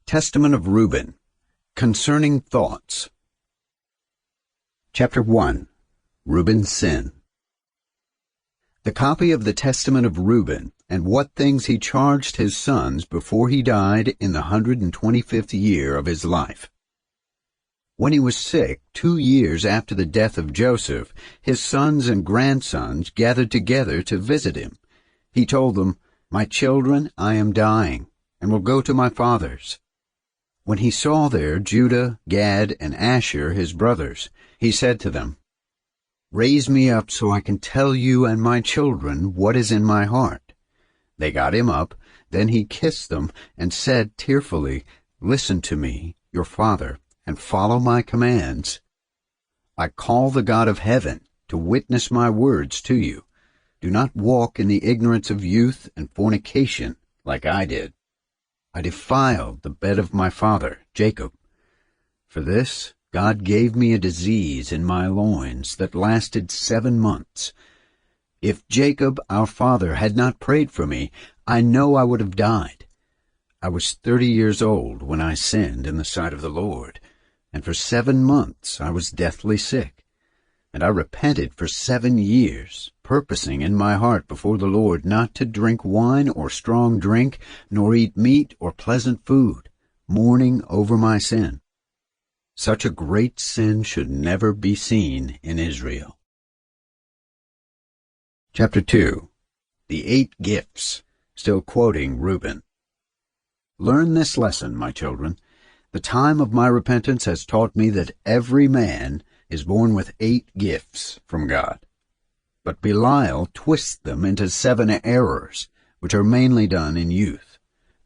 Testament of Reuben, Concerning Thoughts. Chapter 1. Reuben's Sin. The copy of the Testament of Reuben, and what things he charged his sons before he died in the 125th year of his life. When he was sick, 2 years after the death of Joseph, his sons and grandsons gathered together to visit him. He told them, "My children, I am dying, and will go to my fathers." When he saw there Judah, Gad, and Asher, his brothers, he said to them, "Raise me up so I can tell you and my children what is in my heart." They got him up. Then he kissed them and said tearfully, "Listen to me, your father, and follow my commands. I call the God of heaven to witness my words to you. Do not walk in the ignorance of youth and fornication like I did. I defiled the bed of my father, Jacob. For this, God gave me a disease in my loins that lasted 7 months. If Jacob, our father, had not prayed for me, I know I would have died. I was 30 years old when I sinned in the sight of the Lord, and for 7 months I was deathly sick. And I repented for 7 years, purposing in my heart before the Lord not to drink wine or strong drink, nor eat meat or pleasant food, mourning over my sin. Such a great sin should never be seen in Israel." Chapter 2. The 8 Gifts, still quoting Reuben. Learn this lesson, my children. The time of my repentance has taught me that every man is born with 8 gifts from God. But Belial twists them into 7 errors, which are mainly done in youth.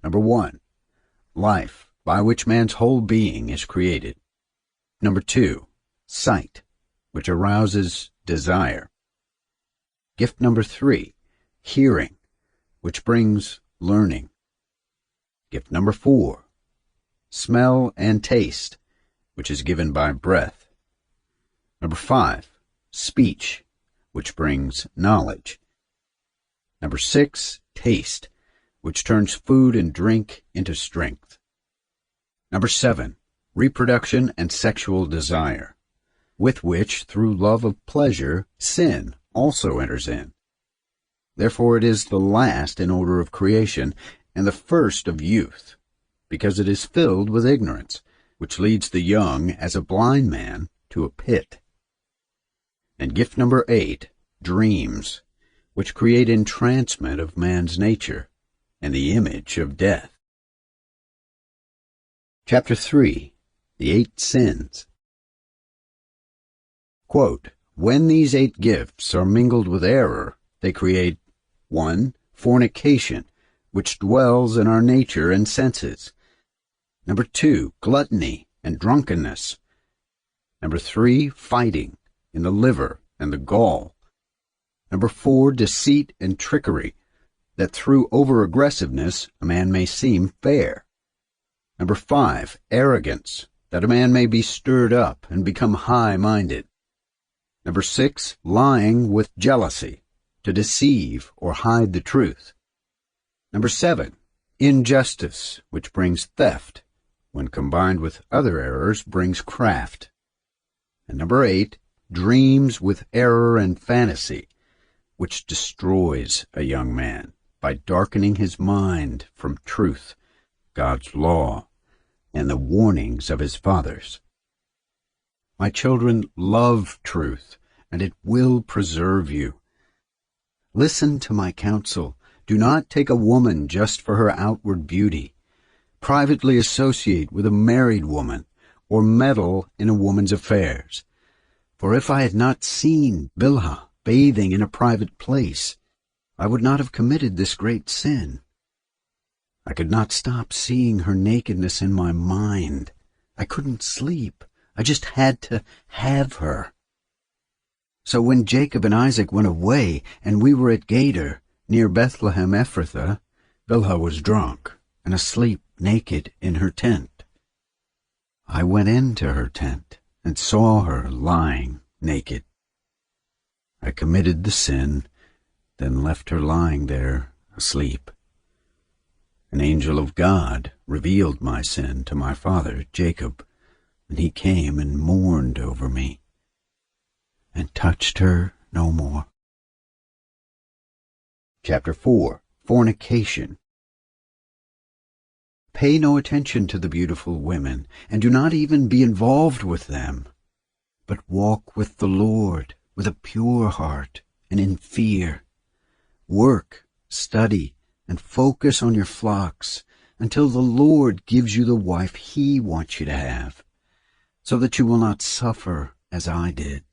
Number 1, life, by which man's whole being is created. Number 2, sight, which arouses desire. Gift number 3, hearing, which brings learning. Gift number 4, smell and taste, which is given by breath. Number 5, speech, which brings knowledge. Number 6, taste, which turns food and drink into strength. Number 7, reproduction and sexual desire, with which, through love of pleasure, sin also enters in. Therefore it is the last in order of creation, and the first of youth, because it is filled with ignorance, which leads the young, as a blind man, to a pit. And gift number 8, dreams, which create entrancement of man's nature, and the image of death. Chapter 3. The 8 Sins. Quote, when these 8 gifts are mingled with error, they create 1, fornication, which dwells in our nature and senses. Number 2, gluttony and drunkenness. Number 3, fighting in the liver and the gall. Number 4, deceit and trickery, that through over-aggressiveness a man may seem fair. Number 5, arrogance, that a man may be stirred up and become high-minded. Number 6, lying with jealousy, to deceive or hide the truth. Number 7, injustice, which brings theft, when combined with other errors brings craft. And number 8, dreams with error and fantasy, which destroys a young man by darkening his mind from truth, God's law, and the warnings of his fathers. My children, love truth, and it will preserve you. Listen to my counsel. Do not take a woman just for her outward beauty. Privately associate with a married woman, or meddle in a woman's affairs. For if I had not seen Bilhah bathing in a private place, I would not have committed this great sin. I could not stop seeing her nakedness in my mind. I couldn't sleep. I just had to have her. So when Jacob and Isaac went away, and we were at Gader, near Bethlehem Ephrathah, Bilhah was drunk and asleep naked in her tent. I went into her tent and saw her lying naked. I committed the sin, then left her lying there asleep. An angel of God revealed my sin to my father Jacob, and he came and mourned over me, and touched her no more. Chapter 4. Fornication. Pay no attention to the beautiful women, and do not even be involved with them, but walk with the Lord with a pure heart and in fear. Work, study, and focus on your flocks until the Lord gives you the wife He wants you to have, so that you will not suffer as I did.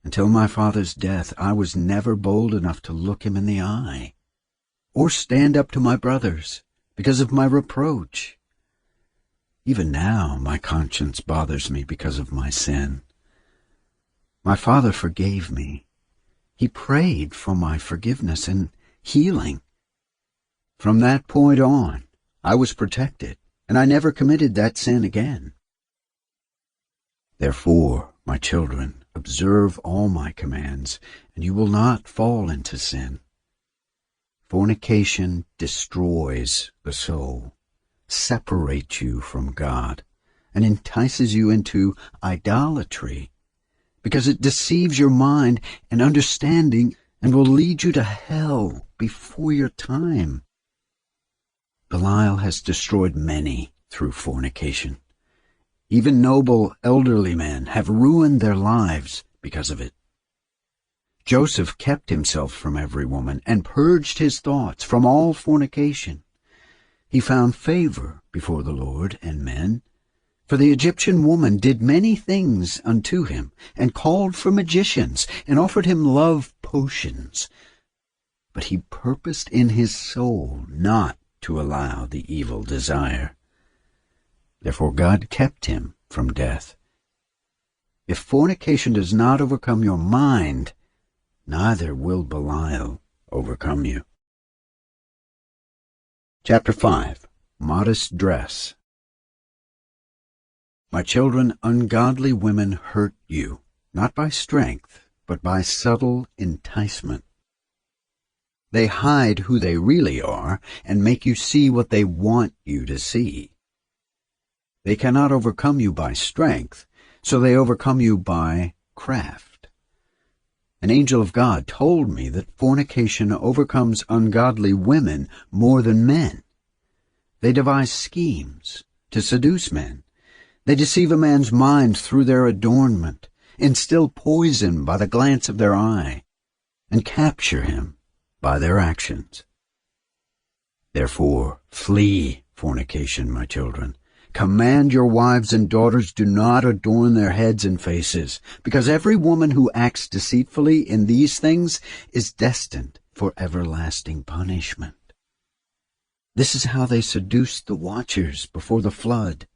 Until my father's death, I was never bold enough to look him in the eye, or stand up to my brothers because of my reproach. Even now my conscience bothers me because of my sin. My father forgave me. He prayed for my forgiveness and healing. From that point on, I was protected, and I never committed that sin again. Therefore, my children, observe all my commands, and you will not fall into sin. Fornication destroys the soul, separates you from God, and entices you into idolatry, because it deceives your mind and understanding and will lead you to hell before your time. Belial has destroyed many through fornication. Even noble elderly men have ruined their lives because of it. Joseph kept himself from every woman and purged his thoughts from all fornication. He found favor before the Lord and men, for the Egyptian woman did many things unto him, and called for magicians, and offered him love potions. But he purposed in his soul not to allow the evil desire. Therefore God kept him from death. If fornication does not overcome your mind, neither will Belial overcome you. Chapter 5. Modest Dress. My children, ungodly women hurt you, not by strength, but by subtle enticement. They hide who they really are and make you see what they want you to see. They cannot overcome you by strength, so they overcome you by craft. An angel of God told me that fornication overcomes ungodly women more than men. They devise schemes to seduce men. They deceive a man's mind through their adornment, instill poison by the glance of their eye, and capture him by their actions. Therefore, flee fornication, my children. Command your wives and daughters, do not adorn their heads and faces, because every woman who acts deceitfully in these things is destined for everlasting punishment. This is how they seduced the watchers before the flood.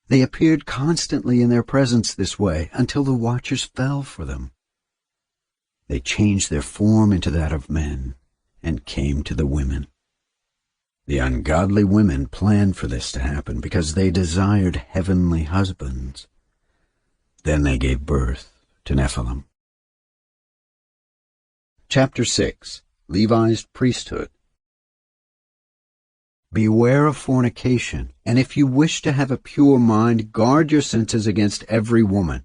They appeared constantly in their presence this way until the watchers fell for them. They changed their form into that of men and came to the women. The ungodly women planned for this to happen because they desired heavenly husbands. Then they gave birth to Nephilim. Chapter 6. Levi's Priesthood. Beware of fornication, and if you wish to have a pure mind, guard your senses against every woman.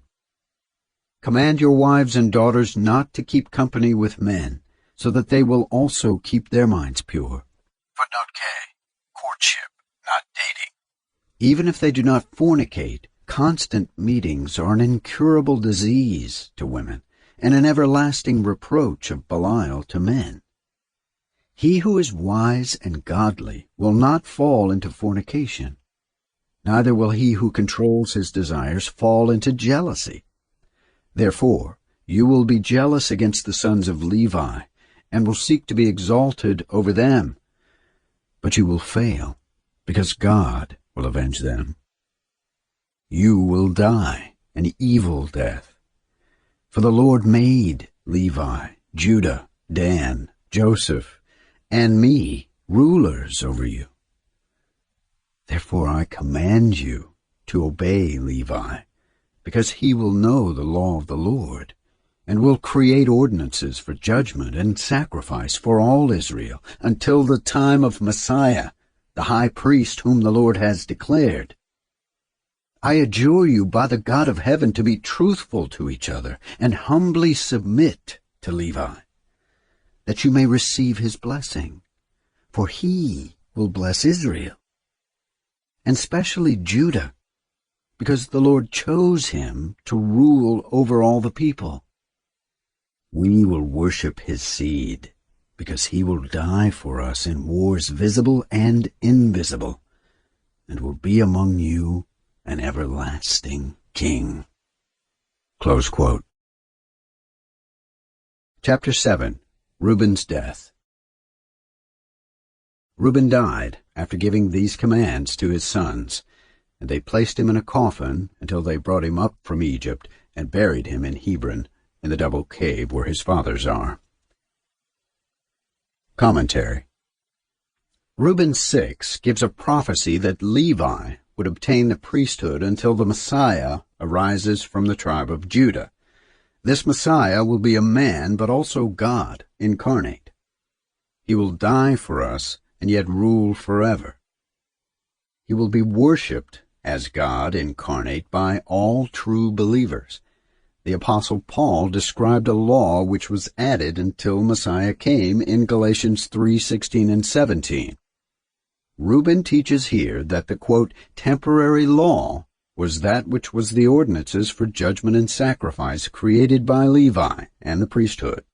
Command your wives and daughters not to keep company with men, so that they will also keep their minds pure. Footnote K. Courtship, not dating. Even if they do not fornicate, constant meetings are an incurable disease to women, and an everlasting reproach of Belial to men. He who is wise and godly will not fall into fornication. Neither will he who controls his desires fall into jealousy. Therefore, you will be jealous against the sons of Levi, and will seek to be exalted over them. But you will fail, because God will avenge them. You will die an evil death. For the Lord made Levi, Judah, Dan, Joseph, and me rulers over you. Therefore I command you to obey Levi, because he will know the law of the Lord, and will create ordinances for judgment and sacrifice for all Israel until the time of Messiah, the high priest whom the Lord has declared. I adjure you by the God of heaven to be truthful to each other and humbly submit to Levi, that you may receive his blessing, for he will bless Israel, and specially Judah, because the Lord chose him to rule over all the people. We will worship his seed, because he will die for us in wars visible and invisible, and will be among you an everlasting king. Close quote. Chapter 7. Reuben's death. Reuben died after giving these commands to his sons, and they placed him in a coffin until they brought him up from Egypt and buried him in Hebron, in the double cave where his fathers are. Commentary. Reuben 6 gives a prophecy that Levi would obtain the priesthood until the Messiah arises from the tribe of Judah. This Messiah will be a man, but also God incarnate. He will die for us and yet rule forever. He will be worshipped as God incarnate by all true believers. The Apostle Paul described a law which was added until Messiah came in Galatians 3:16 and 17. Reuben teaches here that the, quote, temporary law was that which was the ordinances for judgment and sacrifice created by Levi and the priesthood.